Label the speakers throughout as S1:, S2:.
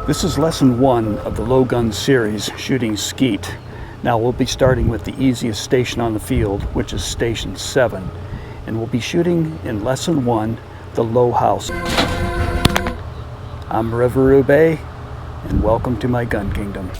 S1: This is lesson 1 of the low gun series, shooting Skeet. Now we'll be starting with the easiest station on the field, which is station 7. And we'll be shooting in lesson 1, the low house. I'm Reverend Bay, and welcome to my gun kingdom.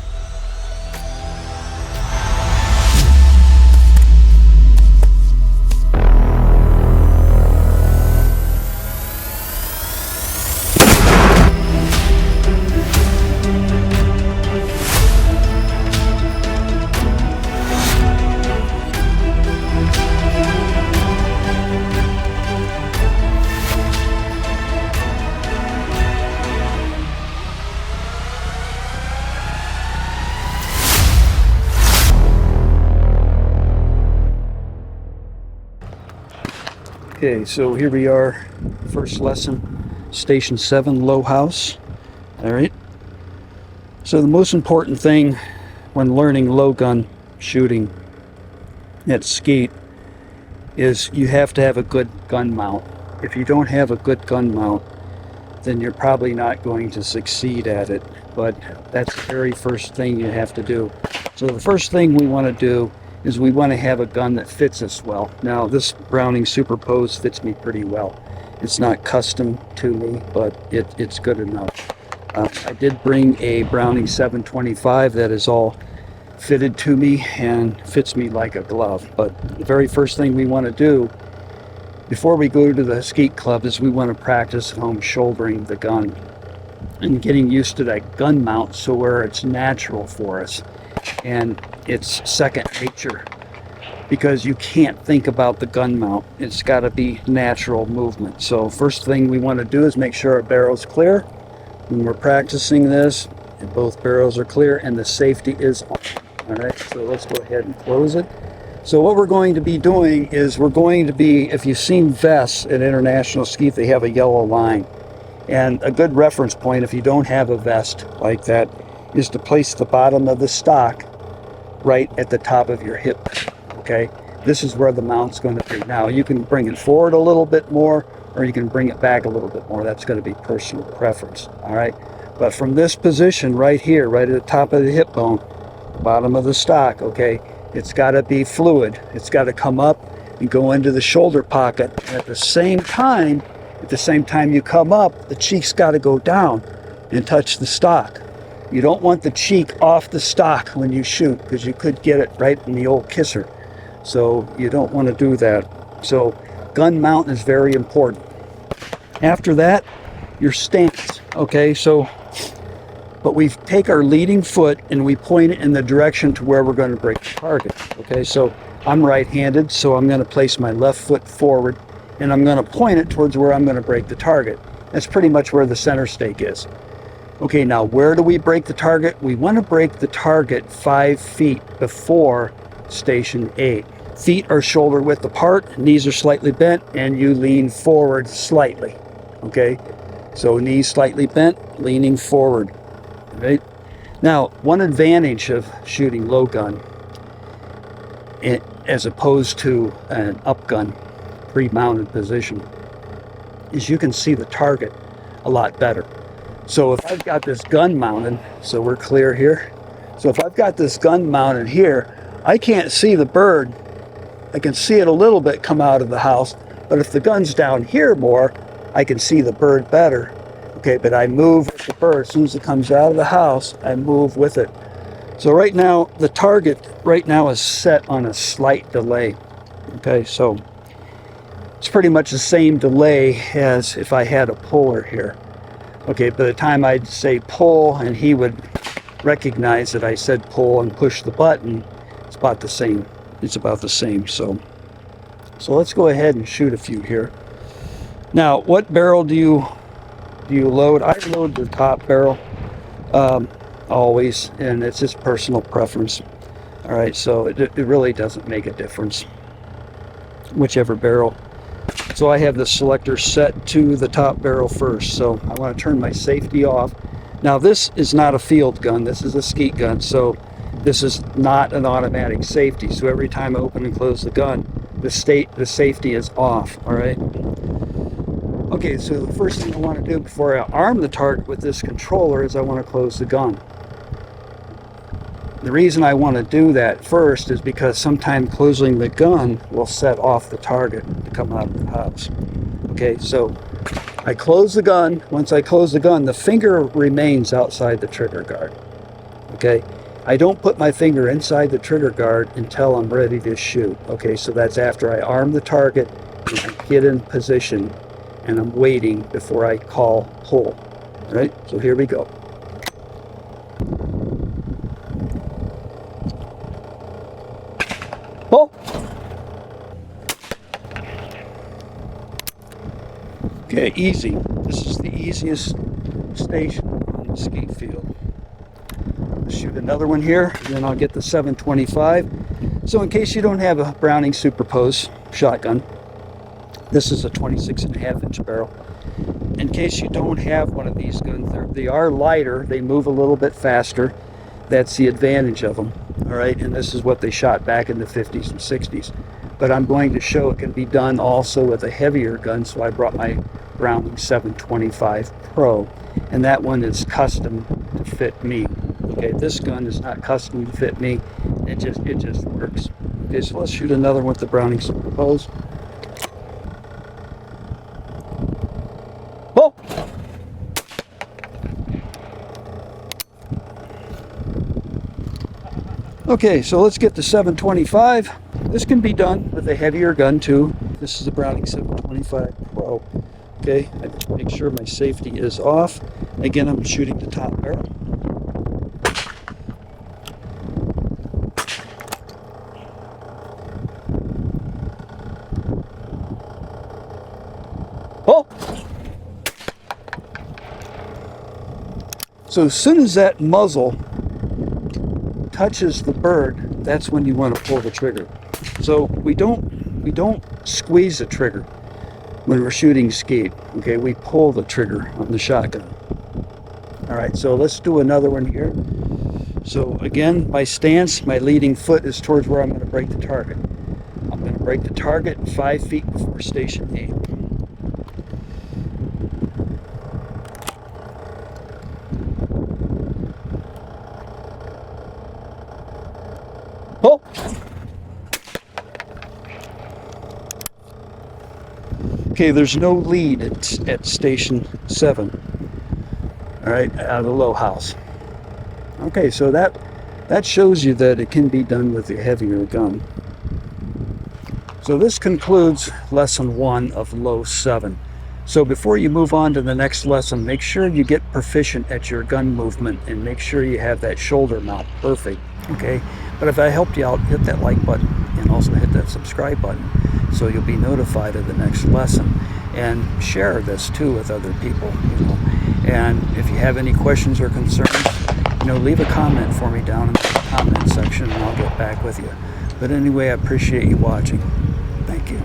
S1: Okay, so here we are, first lesson, station 7, low house. All right. So the most important thing when learning low gun shooting at Skeet is you have to have a good gun mount. If you don't have a good gun mount, then you're probably not going to succeed at it. But that's the very first thing you have to do. So the first thing we want to do is we want to have a gun that fits us well. Now this Browning Superposed fits me pretty well. It's not custom to me, but it's good enough. I did bring a Browning 725 that is all fitted to me and fits me like a glove. But the very first thing we want to do before we go to the Skeet Club is we want to practice at home shouldering the gun and getting used to that gun mount so where it's natural for us. And it's second nature because you can't think about the gun mount. It's got to be natural movement. So first thing we want to do is make sure our barrel's clear. When we're practicing this, and both barrels are clear and the safety is on. All right, so let's go ahead and close it. So what we're going to be doing is we're going to be, if you've seen vests at International Skeet, they have a yellow line. And a good reference point if you don't have a vest like that is to place the bottom of the stock right at the top of your hip. Okay, this is where the mount's going to be. Now you can bring it forward a little bit more or you can bring it back a little bit more. That's going to be personal preference. All right, but from this position right here, right at the top of the hip bone, bottom of the stock, okay, it's got to be fluid. It's got to come up and go into the shoulder pocket. And at the same time you come up, the cheek's got to go down and touch the stock. You don't want the cheek off the stock when you shoot because you could get it right in the old kisser. So you don't want to do that. So gun mount is very important. After that, your stance. Okay, but we take our leading foot and we point it in the direction to where we're going to break the target. Okay, so I'm right-handed, so I'm going to place my left foot forward and I'm going to point it towards where I'm going to break the target. That's pretty much where the center stake is. Okay, now where do we break the target? We want to break the target 5 feet before station 8. Feet are shoulder width apart, knees are slightly bent, and you lean forward slightly. Okay, so knees slightly bent, leaning forward. Right? Now, one advantage of shooting low gun as opposed to an up gun, pre-mounted position, is you can see the target a lot better. So if I've got this gun mounted, so we're clear here. So if I've got this gun mounted here, I can't see the bird. I can see it a little bit come out of the house, but if the gun's down here more, I can see the bird better. Okay, but I move with the bird. As soon as it comes out of the house, I move with it. So right now, the target right now is set on a slight delay. Okay, so it's pretty much the same delay as if I had a puller here. Okay, by the time I'd say pull and he would recognize that I said pull and push the button, it's about the same. It's about the same. So let's go ahead and shoot a few here. Now, what barrel do you load? I load the top barrel always, and it's just personal preference. All right, so it really doesn't make a difference, whichever barrel. So I have the selector set to the top barrel first. So I want to turn my safety off. Now this is not a field gun. This is a Skeet gun. So this is not an automatic safety. So every time I open and close the gun, the safety is off. All right. Okay, so the first thing I want to do before I arm the target with this controller is I want to close the gun. The reason I want to do that first is because sometimes closing the gun will set off the target to come out of the house. Okay, so I close the gun. Once I close the gun, the finger remains outside the trigger guard. Okay, I don't put my finger inside the trigger guard until I'm ready to shoot. Okay, so that's after I arm the target and I get in position and I'm waiting before I call pull. All right, so here we go. Pull. Okay, easy. This is the easiest station on the Skeet field. I'll shoot another one here, and then I'll get the 725. So in case you don't have a Browning Superposed shotgun, this is a 26.5-inch barrel. In case you don't have one of these guns, they are lighter, they move a little bit faster. That's the advantage of them. All right, and this is what they shot back in the 50s and 60s. But I'm going to show it can be done also with a heavier gun, so I brought my Browning 725 Pro, and that one is custom to fit me. Okay, this gun is not custom to fit me. It just works. Okay, so let's shoot another one with the Browning Superposed. Oh! Okay, so let's get the 725. This can be done with a heavier gun too. This is the Browning 725 Pro. Okay, I just make sure my safety is off. Again, I'm shooting the top barrel. Oh! So as soon as that muzzle touches the bird, that's when you want to pull the trigger. So we don't squeeze the trigger when we're shooting Skeet. Okay, we pull the trigger on the shotgun. All right, so let's do another one here. So again, my stance, my leading foot is towards where I'm going to break the target. I'm going to break the target 5 feet before station 8. Oh! Okay, there's no lead at station 7. All right, out of the low house. Okay, so that shows you that it can be done with a heavier gun. So this concludes lesson 1 of low 7. So before you move on to the next lesson, make sure you get proficient at your gun movement and make sure you have that shoulder mount perfect. Okay, but if I helped you out, hit that like button and also hit that subscribe button so you'll be notified of the next lesson, and share this too with other people, you know. And if you have any questions or concerns, you know, leave a comment for me down in the comment section and I'll get back with you. But anyway, I appreciate you watching. Thank you.